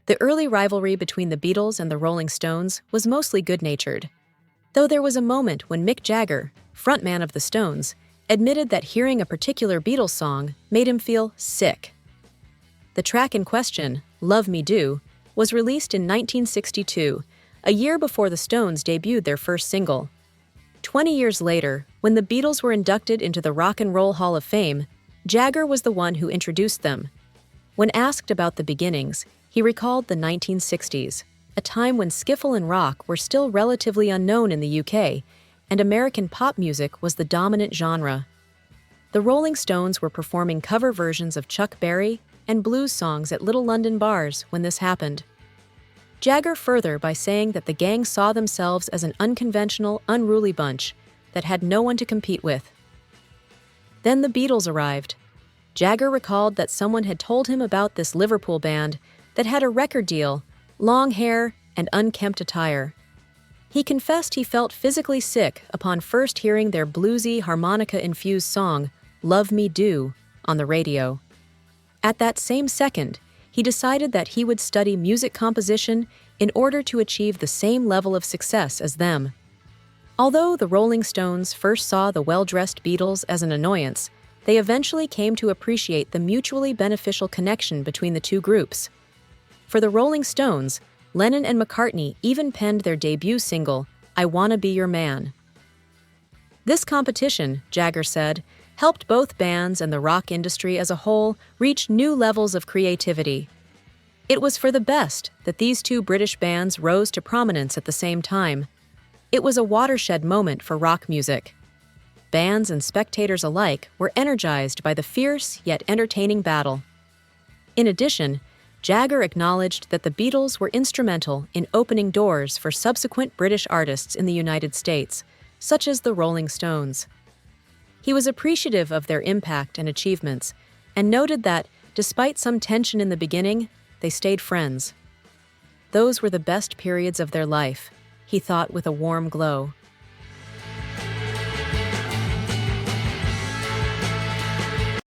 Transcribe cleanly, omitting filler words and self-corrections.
The early rivalry between the Beatles and the Rolling Stones was mostly good-natured, though there was a moment when Mick Jagger, frontman of the Stones, admitted that hearing a particular Beatles song made him feel sick. The track in question, Love Me Do, was released in 1962, a year before the Stones debuted their first single. 20 years later, when the Beatles were inducted into the Rock and Roll Hall of Fame, Jagger was the one who introduced them. When asked about the beginnings, he recalled the 1960s, a time when skiffle and rock were still relatively unknown in the UK, and American pop music was the dominant genre. The Rolling Stones were performing cover versions of Chuck Berry and blues songs at little London bars when this happened. Jagger further by saying that the gang saw themselves as an unconventional, unruly bunch that had no one to compete with. Then the Beatles arrived. Jagger recalled that someone had told him about this Liverpool band that had a record deal, long hair, and unkempt attire. He confessed he felt physically sick upon first hearing their bluesy, harmonica-infused song, Love Me Do, on the radio. At that same second, he decided that he would study music composition in order to achieve the same level of success as them. Although the Rolling Stones first saw the well-dressed Beatles as an annoyance, they eventually came to appreciate the mutually beneficial connection between the two groups. For the Rolling Stones, Lennon and McCartney even penned their debut single, I Wanna Be Your Man. This competition, Jagger said, helped both bands and the rock industry as a whole reach new levels of creativity. It was for the best that these two British bands rose to prominence at the same time. It was a watershed moment for rock music. Bands and spectators alike were energized by the fierce yet entertaining battle. In addition, Jagger acknowledged that the Beatles were instrumental in opening doors for subsequent British artists in the United States, such as the Rolling Stones. He was appreciative of their impact and achievements, and noted that, despite some tension in the beginning, they stayed friends. Those were the best periods of their life, he thought with a warm glow.